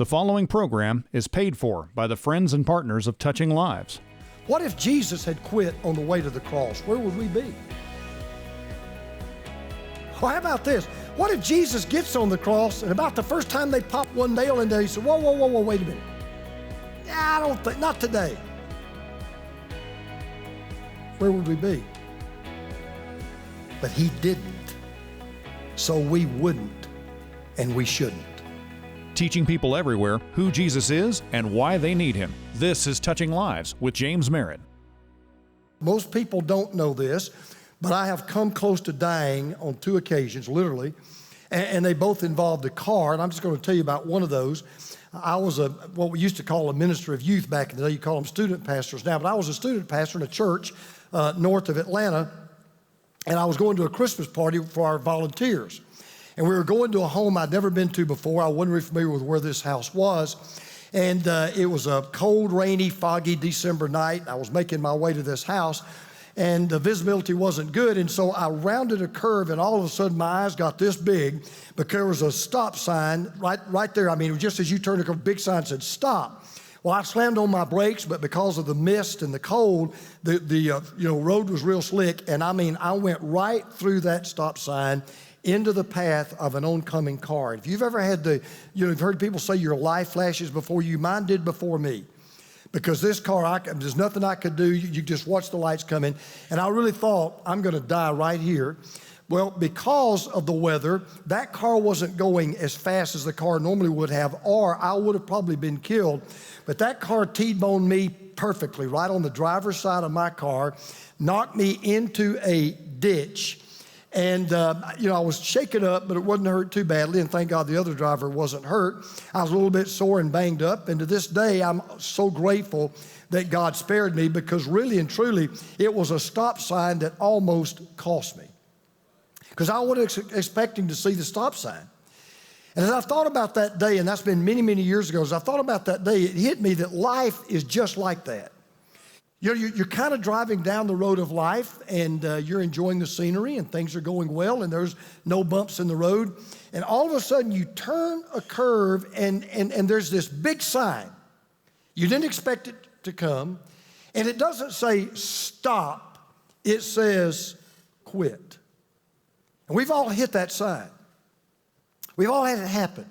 The following program is paid for by the friends and partners of Touching Lives. What if Jesus had quit on the way to the cross? Where would we be? Well, how about this? What if Jesus gets on the cross and about the first time they pop one nail in there, he said, whoa, wait a minute. I don't think, not today. Where would we be? But he didn't, so we wouldn't, and we shouldn't. Teaching people everywhere who Jesus is and why they need him. This is Touching Lives with James Merritt. Most people don't know this, but I have come close to dying on 2 occasions, literally, and they both involved a car, and I'm just going to tell you about one of those. I was what we used to call a minister of youth back in the day. You call them student pastors now, but I was a student pastor in a church north of Atlanta, and I was going to a Christmas party for our volunteers. And we were going to a home I'd never been to before. I wasn't really familiar with where this house was. And it was a cold, rainy, foggy December night. I was making my way to this house, and the visibility wasn't good. And so I rounded a curve, and all of a sudden my eyes got this big because there was a stop sign right there. I mean, just as you turned, a big sign said, stop. Well, I slammed on my brakes, but because of the mist and the cold, the road was real slick. And I mean, I went right through that stop sign into the path of an oncoming car. If you've ever had you've heard people say your life flashes before you, mine did before me. Because this car, there's nothing I could do. You just watch the lights come in. And I really thought, I'm going to die right here. Well, because of the weather, that car wasn't going as fast as the car normally would have, or I would have probably been killed. But that car T-boned me perfectly, right on the driver's side of my car, knocked me into a ditch. And, I was shaken up, but it wasn't hurt too badly. And thank God the other driver wasn't hurt. I was a little bit sore and banged up. And to this day, I'm so grateful that God spared me, because really and truly, it was a stop sign that almost cost me. Because I wasn't expecting to see the stop sign. And as I thought about that day, and that's been many, many years ago, as I thought about that day, it hit me that life is just like that. You're kind of driving down the road of life, and you're enjoying the scenery, and things are going well, and there's no bumps in the road. And all of a sudden, you turn a curve, and there's this big sign. You didn't expect it to come, and it doesn't say stop. It says quit. And we've all hit that sign. We've all had it happen.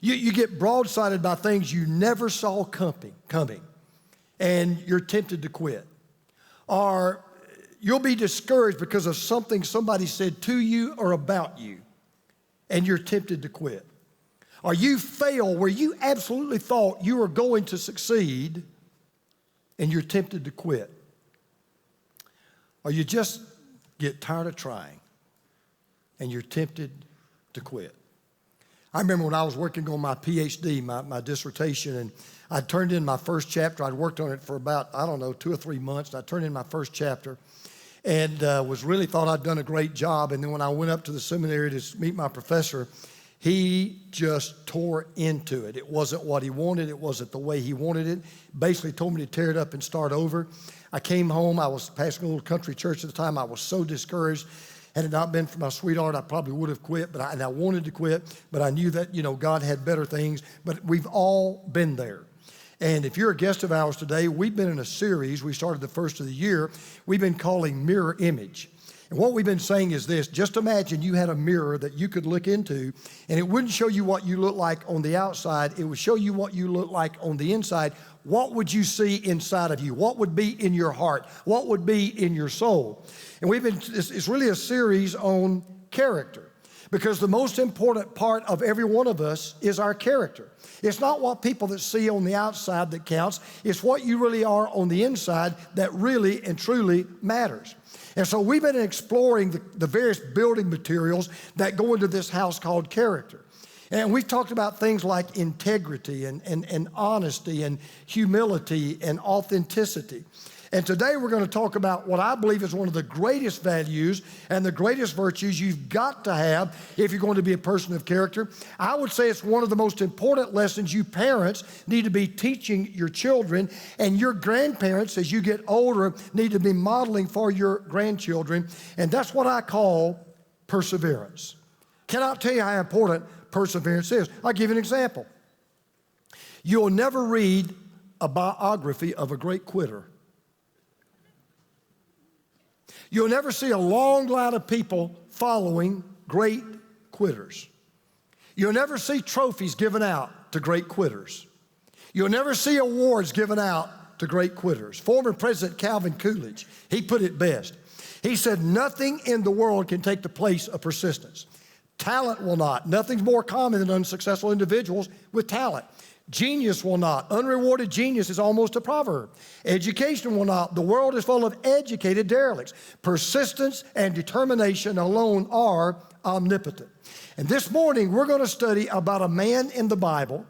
You get broadsided by things you never saw coming. And you're tempted to quit. Or you'll be discouraged because of something somebody said to you or about you, and you're tempted to quit. Or you fail where you absolutely thought you were going to succeed, and you're tempted to quit. Or you just get tired of trying, and you're tempted to quit. I remember when I was working on my PhD, my dissertation, and I turned in my first chapter. I'd worked on it for about, 2 or 3 months. And I turned in my first chapter and thought I'd done a great job. And then when I went up to the seminary to meet my professor, he just tore into it. It wasn't what he wanted. It wasn't the way he wanted it. Basically told me to tear it up and start over. I came home. I was pastoring a little country church at the time. I was so discouraged. Had it not been for my sweetheart, I probably would have quit, but I wanted to quit, but I knew that, God had better things. But we've all been there. And if you're a guest of ours today, we've been in a series, we started the first of the year, we've been calling Mirror Image. And what we've been saying is this: just imagine you had a mirror that you could look into, and it wouldn't show you what you look like on the outside, it would show you what you look like on the inside. What would you see inside of you? What would be in your heart? What would be in your soul? And it's really a series on character, because the most important part of every one of us is our character. It's not what people that see on the outside that counts. It's what you really are on the inside that really and truly matters. And so we've been exploring the various building materials that go into this house called character. And we've talked about things like integrity and honesty and humility and authenticity. And today we're going to talk about what I believe is one of the greatest values and the greatest virtues you've got to have if you're going to be a person of character. I would say it's one of the most important lessons you parents need to be teaching your children, and your grandparents, as you get older, need to be modeling for your grandchildren. And that's what I call perseverance. Cannot tell you how important perseverance is. I'll give you an example. You'll never read a biography of a great quitter. You'll never see a long line of people following great quitters. You'll never see trophies given out to great quitters. You'll never see awards given out to great quitters. Former President Calvin Coolidge, he put it best. He said, nothing in the world can take the place of persistence. Talent will not. Nothing's more common than unsuccessful individuals with talent. Genius will not. Unrewarded genius is almost a proverb. Education will not. The world is full of educated derelicts. Persistence and determination alone are omnipotent. And this morning, we're going to study about a man in the Bible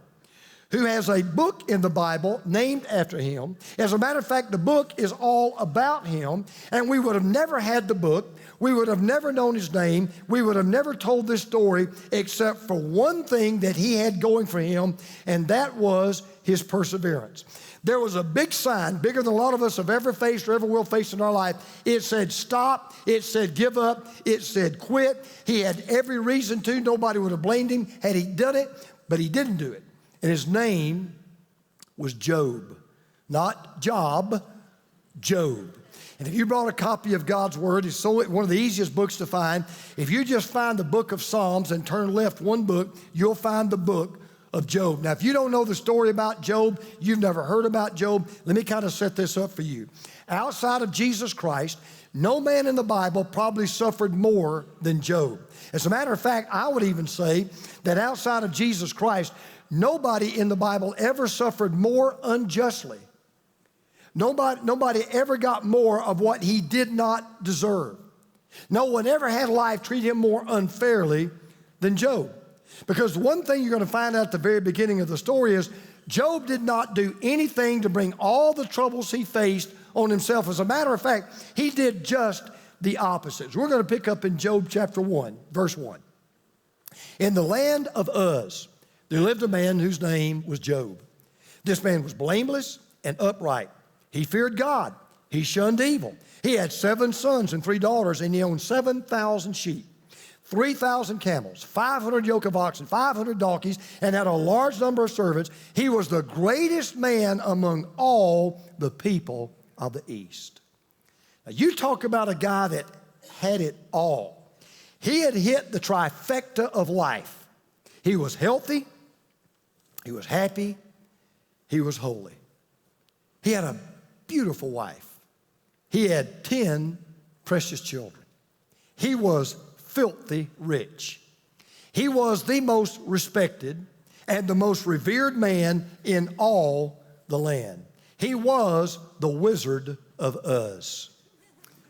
who has a book in the Bible named after him. As a matter of fact, the book is all about him, and we would have never had the book. We would have never known his name. We would have never told this story except for one thing that he had going for him, and that was his perseverance. There was a big sign, bigger than a lot of us have ever faced or ever will face in our life. It said stop. It said give up. It said quit. He had every reason to. Nobody would have blamed him had he done it, but he didn't do it. And his name was Job. Not Job, Job. And if you brought a copy of God's Word, it's one of the easiest books to find. If you just find the book of Psalms and turn left one book, you'll find the book of Job. Now, if you don't know the story about Job, you've never heard about Job, let me kind of set this up for you. Outside of Jesus Christ, no man in the Bible probably suffered more than Job. As a matter of fact, I would even say that outside of Jesus Christ, nobody in the Bible ever suffered more unjustly. Nobody ever got more of what he did not deserve. No one ever had life treat him more unfairly than Job. Because one thing you're going to find out at the very beginning of the story is Job did not do anything to bring all the troubles he faced on himself. As a matter of fact, he did just the opposite. We're going to pick up in Job chapter 1, verse 1. In the land of Uz, there lived a man whose name was Job. This man was blameless and upright. He feared God. He shunned evil. He had 7 sons and 3 daughters, and he owned 7,000 sheep, 3,000 camels, 500 yoke of oxen, 500 donkeys, and had a large number of servants. He was the greatest man among all the people of the East. Now, you talk about a guy that had it all. He had hit the trifecta of life. He was healthy. He was happy. He was holy. He had a beautiful wife. He had 10 precious children. He was filthy rich. He was the most respected and the most revered man in all the land. He was the Wizard of Uz.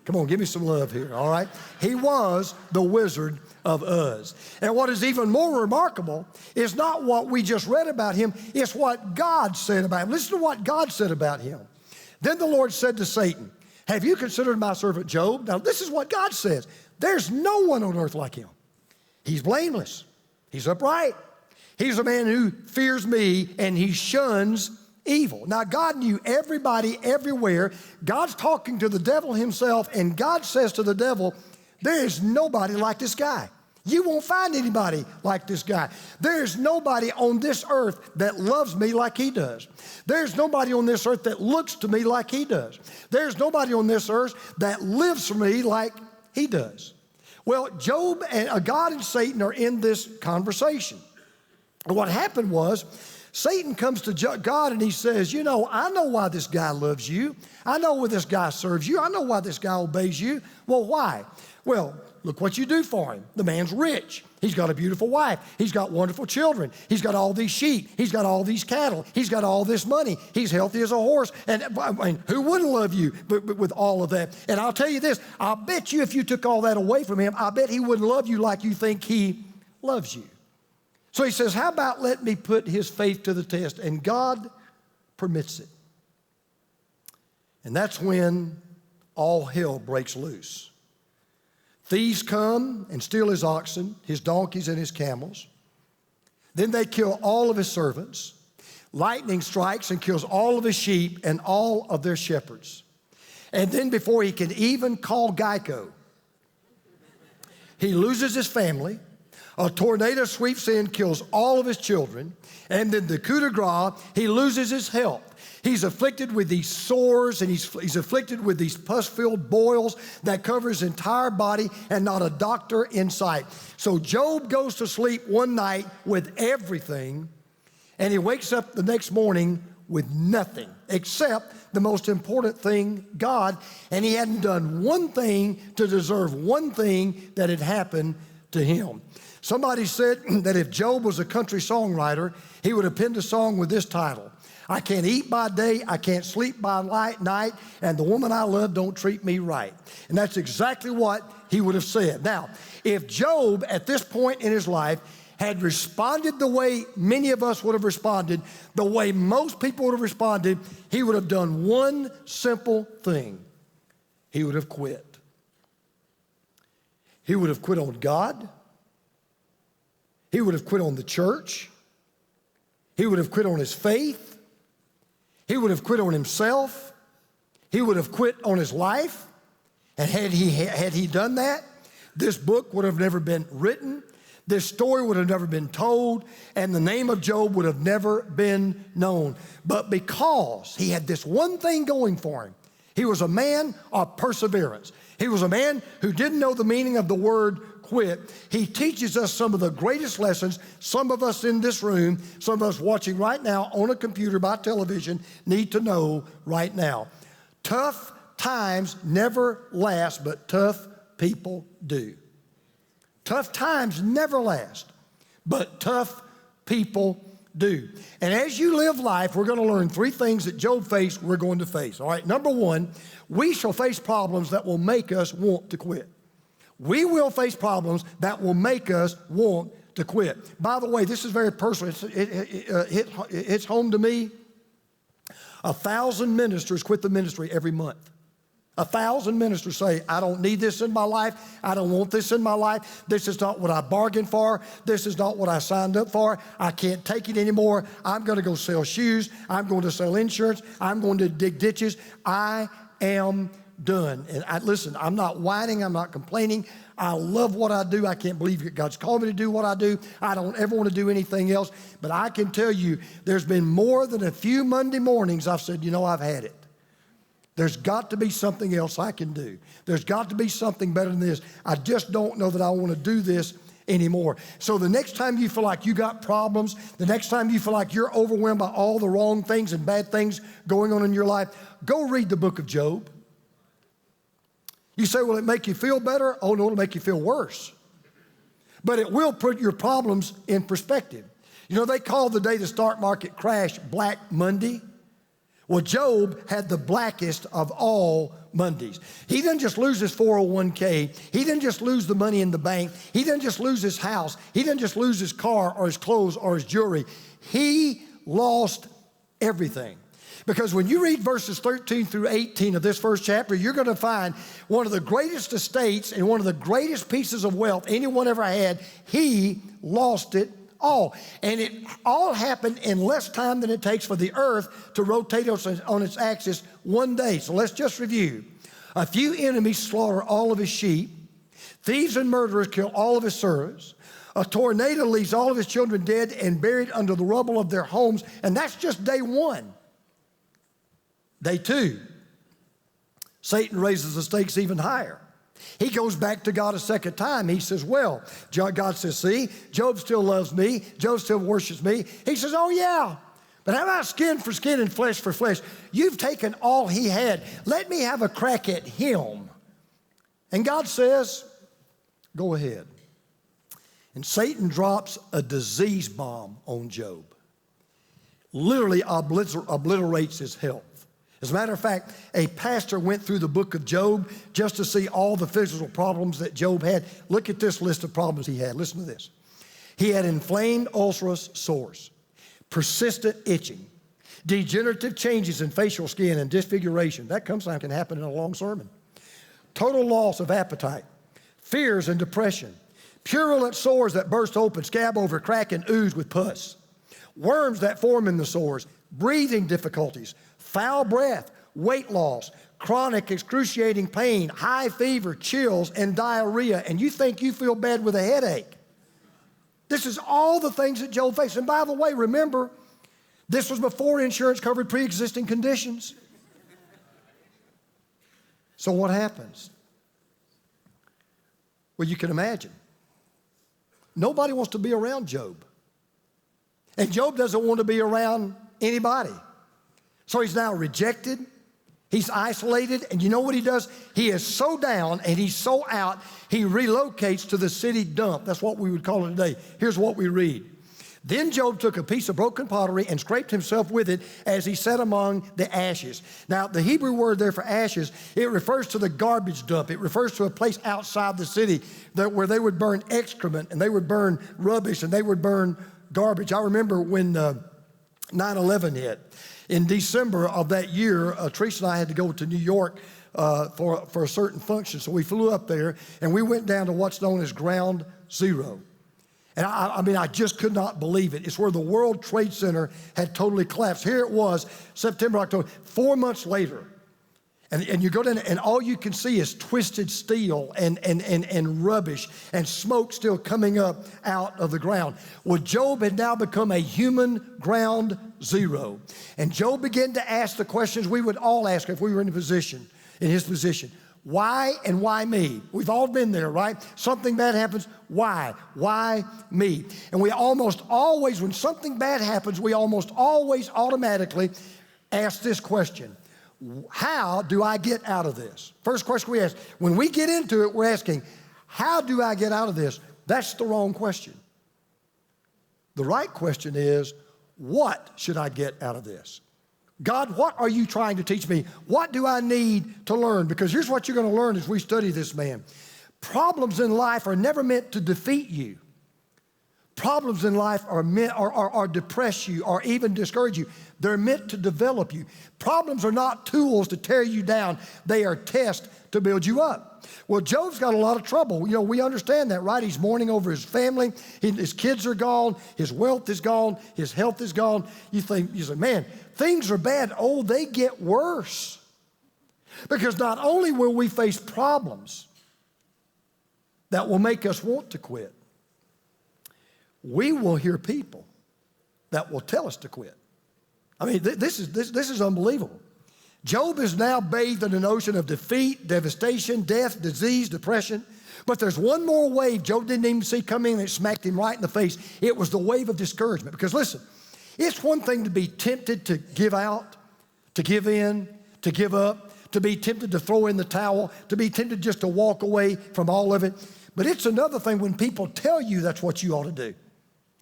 Come on, give me some love here, all right? He was the Wizard of Uz. And what is even more remarkable is not what we just read about him, it's what God said about him. Listen to what God said about him. Then the Lord said to Satan, have you considered my servant Job? Now, this is what God says. There's no one on earth like him. He's blameless. He's upright. He's a man who fears me, and he shuns evil. Now, God knew everybody everywhere. God's talking to the devil himself, and God says to the devil, there is nobody like this guy. You won't find anybody like this guy. There's nobody on this earth that loves me like he does. There's nobody on this earth that looks to me like he does. There's nobody on this earth that lives for me like he does. Well, Job and God and Satan are in this conversation. And what happened was, Satan comes to God and he says, you know, I know why this guy loves you. I know why this guy serves you. I know why this guy obeys you. Well, why? Well, look what you do for him. The man's rich. He's got a beautiful wife. He's got wonderful children. He's got all these sheep. He's got all these cattle. He's got all this money. He's healthy as a horse. And I mean, who wouldn't love you with all of that? And I'll tell you this, I'll bet you if you took all that away from him, I bet he wouldn't love you like you think he loves you. So he says, how about let me put his faith to the test? And God permits it. And that's when all hell breaks loose. Thieves come and steal his oxen, his donkeys, and his camels. Then they kill all of his servants. Lightning strikes and kills all of his sheep and all of their shepherds. And then before he can even call Geico, he loses his family. A tornado sweeps in, kills all of his children, and then the coup de grace, he loses his health. He's afflicted with these sores, and he's afflicted with these pus-filled boils that cover his entire body, and not a doctor in sight. So Job goes to sleep one night with everything, and he wakes up the next morning with nothing except the most important thing, God, and he hadn't done one thing to deserve one thing that had happened to him. Somebody said that if Job was a country songwriter, he would have penned a song with this title: I can't eat by day, I can't sleep by night, and the woman I love don't treat me right. And that's exactly what he would have said. Now, if Job at this point in his life had responded the way many of us would have responded, the way most people would have responded, he would have done one simple thing. He would have quit. He would have quit on God. He would have quit on the church. He would have quit on his faith. He would have quit on himself. He would have quit on his life. And had he done that, this book would have never been written. This story would have never been told, and the name of Job would have never been known. But because he had this one thing going for him, he was a man of perseverance. He was a man who didn't know the meaning of the word quit. He teaches us some of the greatest lessons some of us in this room, some of us watching right now on a computer by television need to know right now. Tough times never last, but tough people do. Tough times never last, but tough people do. And as you live life, we're going to learn three things that Job faced, we're going to face. All right, number one, we shall face problems that will make us want to quit. We will face problems that will make us want to quit. By the way, this is very personal. It's home to me. 1,000 ministers quit the ministry every month. 1,000 ministers say, I don't need this in my life. I don't want this in my life. This is not what I bargained for. This is not what I signed up for. I can't take it anymore. I'm going to go sell shoes. I'm going to sell insurance. I'm going to dig ditches. I am done. And listen, I'm not whining. I'm not complaining. I love what I do. I can't believe that God's called me to do what I do. I don't ever want to do anything else. But I can tell you, there's been more than a few Monday mornings I've said, I've had it. There's got to be something else I can do. There's got to be something better than this. I just don't know that I want to do this anymore. So the next time you feel like you got problems, the next time you feel like you're overwhelmed by all the wrong things and bad things going on in your life, go read the book of Job. You say, will it make you feel better? Oh, no, it'll make you feel worse. But it will put your problems in perspective. They call the day the stock market crashed Black Monday. Well, Job had the blackest of all Mondays. He didn't just lose his 401k. He didn't just lose the money in the bank. He didn't just lose his house. He didn't just lose his car or his clothes or his jewelry. He lost everything. Because when you read verses 13 through 18 of this first chapter, you're going to find one of the greatest estates and one of the greatest pieces of wealth anyone ever had. He lost it all. And it all happened in less time than it takes for the earth to rotate on its axis one day. So let's just review. A few enemies slaughter all of his sheep. Thieves and murderers kill all of his servants. A tornado leaves all of his children dead and buried under the rubble of their homes. And that's just day one. Day two, Satan raises the stakes even higher. He goes back to God a second time. He says, well, God says, see, Job still loves me. Job still worships me. He says, oh, yeah, but how about skin for skin and flesh for flesh? You've taken all he had. Let me have a crack at him. And God says, go ahead. And Satan drops a disease bomb on Job. Literally obliterates his health. As a matter of fact, a pastor went through the book of Job just to see all the physical problems that Job had. Look at this list of problems he had. Listen to this. He had inflamed ulcerous sores, persistent itching, degenerative changes in facial skin and disfiguration. That sometimes can happen in a long sermon. Total loss of appetite, fears and depression, purulent sores that burst open, scab over, crack, and ooze with pus, worms that form in the sores, breathing difficulties, foul breath, weight loss, chronic excruciating pain, high fever, chills, and diarrhea. And you think you feel bad with a headache. This is all the things that Job faced. And by the way, remember, this was before insurance covered pre-existing conditions. So what happens? Well, you can imagine. Nobody wants to be around Job. And Job doesn't want to be around anybody. So he's now rejected. He's isolated. And you know what he does? He is so down and he's so out, he relocates to the city dump. That's what we would call it today. Here's what we read. Then Job took a piece of broken pottery and scraped himself with it as he sat among the ashes. Now, the Hebrew word there for ashes, it refers to the garbage dump. It refers to a place outside the city where they would burn excrement and they would burn rubbish and they would burn garbage. I remember when 9/11 hit. In December of that year, Teresa and I had to go to New York for a certain function. So we flew up there and we went down to what's known as Ground Zero. And I mean, I just could not believe it. It's where the World Trade Center had totally collapsed. Here it was, September, October, 4 months later. And you go down and all you can see is twisted steel and rubbish and smoke still coming up out of the ground. Well, Job had now become a human ground zero. And Job began to ask the questions we would all ask if we were in his position. Why and why me? We've all been there, right? Something bad happens, why? Why me? And we almost always, when something bad happens, we almost always automatically ask this question. How do I get out of this? First question we ask. When we get into it, we're asking, how do I get out of this? That's the wrong question. The right question is, what should I get out of this? God, what are you trying to teach me? What do I need to learn? Because here's what you're going to learn as we study this man. Problems in life are never meant to defeat you. Problems in life are meant or depress you or even discourage you. They're meant to develop you. Problems are not tools to tear you down. They are tests to build you up. Well, Job's got a lot of trouble. You know, we understand that, right? He's mourning over his family. His kids are gone. His wealth is gone. His health is gone. You say, man, things are bad. Oh, they get worse. Because not only will we face problems that will make us want to quit, we will hear people that will tell us to quit. I mean, this is unbelievable. Job is now bathed in an ocean of defeat, devastation, death, disease, depression. But there's one more wave Job didn't even see coming and it smacked him right in the face. It was the wave of discouragement. Because listen, it's one thing to be tempted to give out, to give in, to give up, to be tempted to throw in the towel, to be tempted just to walk away from all of it. But it's another thing when people tell you that's what you ought to do.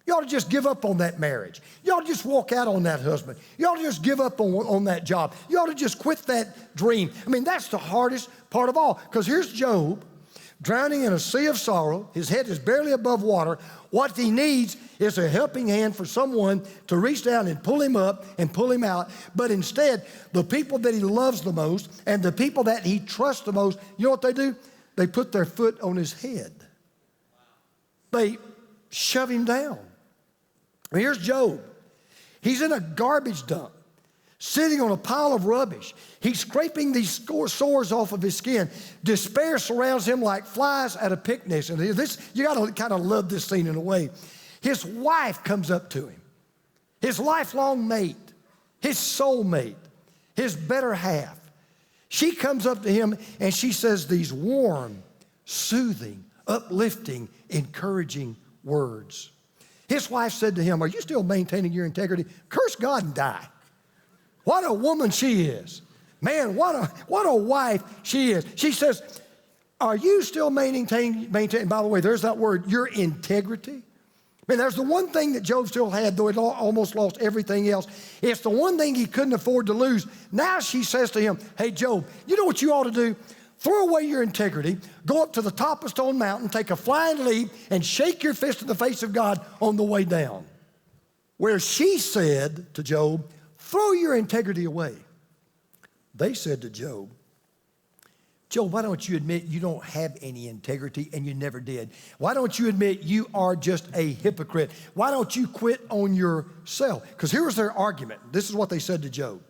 You ought to just give up on that marriage. You ought to just walk out on that husband. You ought to just give up on that job. You ought to just quit that dream. I mean, that's the hardest part of all. Because here's Job, drowning in a sea of sorrow. His head is barely above water. What he needs is a helping hand for someone to reach down and pull him up and pull him out. But instead, the people that he loves the most and the people that he trusts the most, you know what they do? They put their foot on his head. They shove him down. Here's Job. He's in a garbage dump, sitting on a pile of rubbish. He's scraping these sores off of his skin. Despair surrounds him like flies at a picnic. And you got to kind of love this scene in a way. His wife comes up to him, his lifelong mate, his soulmate, his better half. She comes up to him and she says these warm, soothing, uplifting, encouraging words. His wife said to him, are you still maintaining your integrity? Curse God and die. What a woman she is. Man, what a wife she is. She says, are you still maintaining, by the way, there's that word, your integrity. I mean, there's the one thing that Job still had, though he almost lost everything else. It's the one thing he couldn't afford to lose. Now she says to him, hey, Job, you know what you ought to do? Throw away your integrity, go up to the top of Stone Mountain, take a flying leap, and shake your fist in the face of God on the way down. Where she said to Job, throw your integrity away. They said to Job, Job, why don't you admit you don't have any integrity and you never did? Why don't you admit you are just a hypocrite? Why don't you quit on yourself? Because here was their argument. This is what they said to Job.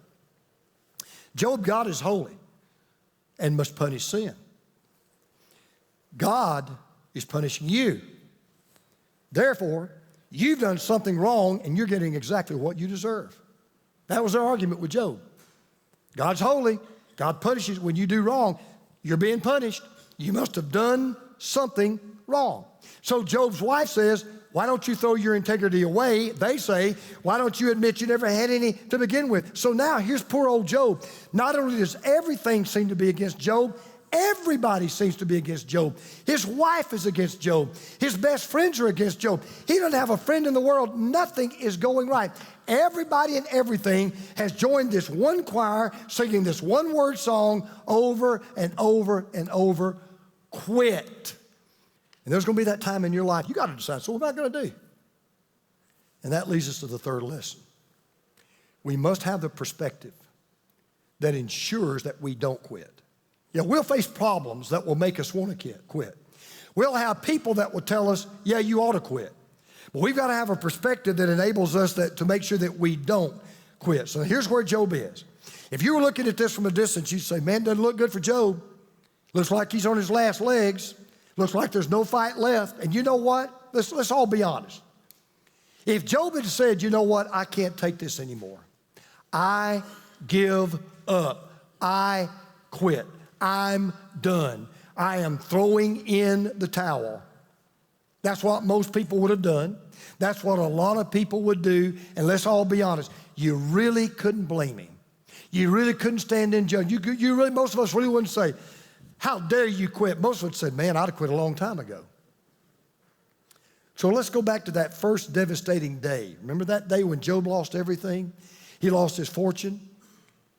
Job, God is holy and must punish sin. God is punishing you. Therefore, you've done something wrong and you're getting exactly what you deserve. That was their argument with Job. God's holy. God punishes when you do wrong. You're being punished. You must have done something wrong. So Job's wife says, why don't you throw your integrity away? They say, why don't you admit you never had any to begin with? So now here's poor old Job. Not only does everything seem to be against Job, everybody seems to be against Job. His wife is against Job. His best friends are against Job. He doesn't have a friend in the world. Nothing is going right. Everybody and everything has joined this one choir, singing this one word song over and over and over. Quit. And there's going to be that time in your life, you got to decide, so what am I going to do? And that leads us to the third lesson. We must have the perspective that ensures that we don't quit. Yeah, we'll face problems that will make us want to quit. We'll have people that will tell us, yeah, you ought to quit. But we've got to have a perspective that enables us to make sure that we don't quit. So here's where Job is. If you were looking at this from a distance, you'd say, man, doesn't look good for Job. Looks like he's on his last legs. Looks like there's no fight left. And you know what? Let's all be honest. If Job had said, you know what? I can't take this anymore. I give up. I quit. I'm done. I am throwing in the towel. That's what most people would have done. That's what a lot of people would do. And let's all be honest. You really couldn't blame him. You really couldn't stand in judgment. You really, most of us really wouldn't say, how dare you quit? Most of us said, man, I'd have quit a long time ago. So let's go back to that first devastating day. Remember that day when Job lost everything? He lost his fortune,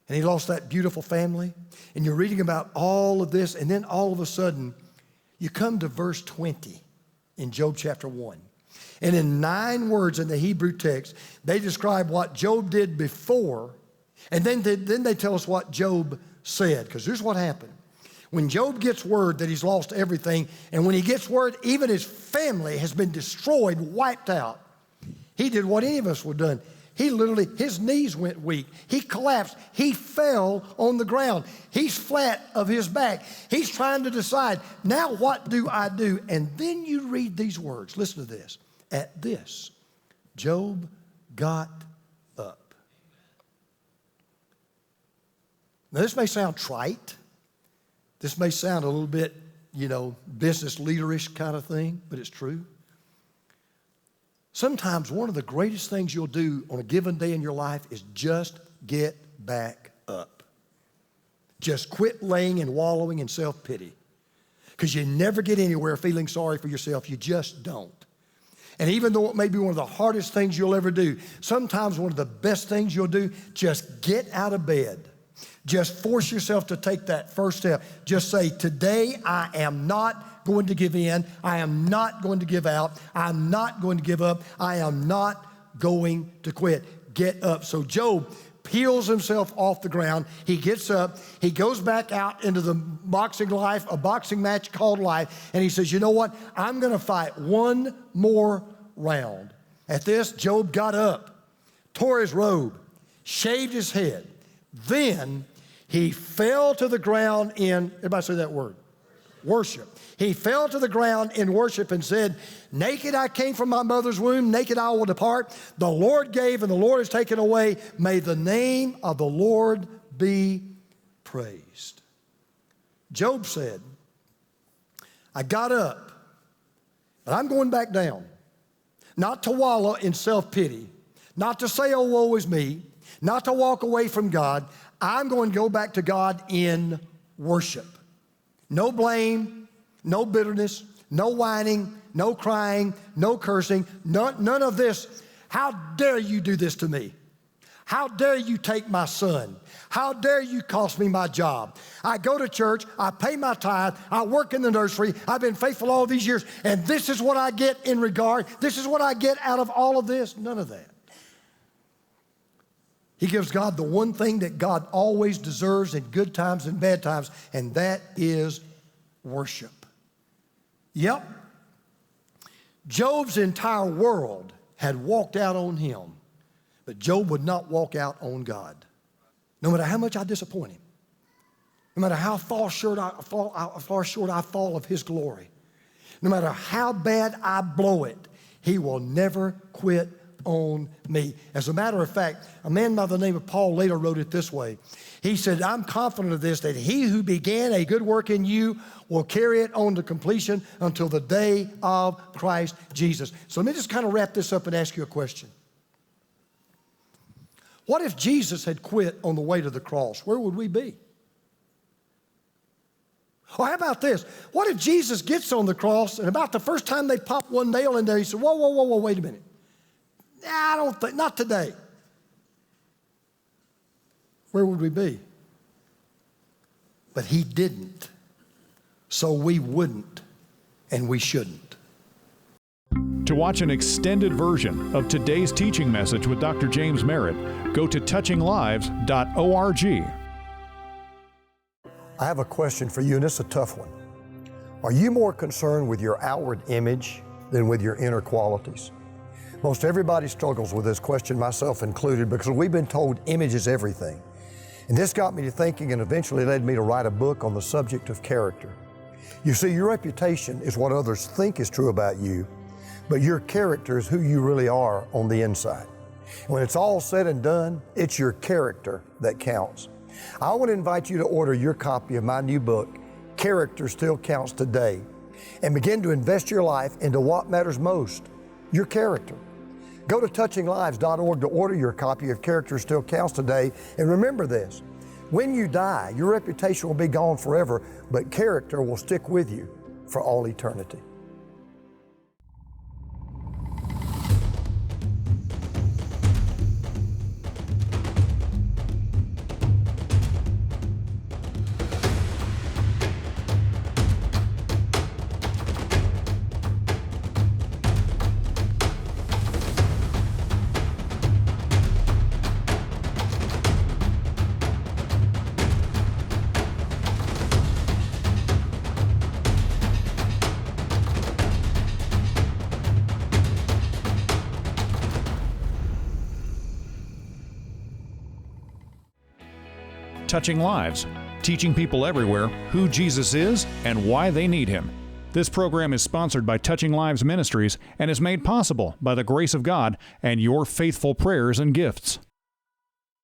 and he lost that beautiful family. And you're reading about all of this, and then all of a sudden, you come to verse 20 in Job chapter 1. And in 9 words in the Hebrew text, they describe what Job did before, and then they tell us what Job said. Because here's what happened. When Job gets word that he's lost everything, and when he gets word even his family has been destroyed, wiped out, he did what any of us would have done. He literally, his knees went weak. He collapsed. He fell on the ground. He's flat of his back. He's trying to decide, now what do I do? And then you read these words. Listen to this. At this, Job got up. Now, this may sound trite. This may sound a little bit, business leaderish kind of thing, but it's true. Sometimes one of the greatest things you'll do on a given day in your life is just get back up. Just quit laying and wallowing in self-pity. Because you never get anywhere feeling sorry for yourself. You just don't. And even though it may be one of the hardest things you'll ever do, sometimes one of the best things you'll do, just get out of bed. Just force yourself to take that first step. Just say, today I am not going to give in. I am not going to give out. I'm not going to give up. I am not going to quit. Get up. So Job peels himself off the ground. He gets up. He goes back out into the boxing life, a boxing match called life, and he says, you know what? I'm going to fight one more round. At this, Job got up, tore his robe, shaved his head. Then he fell to the ground in, everybody say that word, worship. He fell to the ground in worship and said, naked I came from my mother's womb, naked I will depart. The Lord gave and the Lord has taken away. May the name of the Lord be praised. Job said, I got up, but I'm going back down. Not to wallow in self-pity, not to say, oh, woe is me, not to walk away from God. I'm going to go back to God in worship. No blame, no bitterness, no whining, no crying, no cursing, none of this. How dare you do this to me? How dare you take my son? How dare you cost me my job? I go to church, I pay my tithe, I work in the nursery, I've been faithful all these years, and this is what I get in regard. This is what I get out of all of this. None of that. He gives God the one thing that God always deserves in good times and bad times, and that is worship. Yep. Job's entire world had walked out on him, but Job would not walk out on God. No matter how much I disappoint him, no matter how far short I fall of his glory, no matter how bad I blow it, He will never quit on me. As a matter of fact, a man by the name of Paul later wrote it this way. He said, I'm confident of this, that he who began a good work in you will carry it on to completion until the day of Christ Jesus. So let me just kind of wrap this up and ask you a question. What if Jesus had quit on the way to the cross? Where would we be? Or how about this? What if Jesus gets on the cross and about the first time they pop one nail in there, he said, whoa, wait a minute. I don't think, not today. Where would we be? But he didn't. So we wouldn't, and we shouldn't. To watch an extended version of today's teaching message with Dr. James Merritt, go to touchinglives.org. I have a question for you, and it's a tough one. Are you more concerned with your outward image than with your inner qualities? Most everybody struggles with this question, myself included, because we've been told image is everything. And this got me to thinking and eventually led me to write a book on the subject of character. You see, your reputation is what others think is true about you, but your character is who you really are on the inside. And when it's all said and done, it's your character that counts. I want to invite you to order your copy of my new book, Character Still Counts Today, and begin to invest your life into what matters most, your character. Go to touchinglives.org to order your copy of Character Still Counts Today, and remember this, when you die, your reputation will be gone forever, but character will stick with you for all eternity. Touching Lives, teaching people everywhere who Jesus is and why they need him. This program is sponsored by Touching Lives Ministries and is made possible by the grace of God and your faithful prayers and gifts.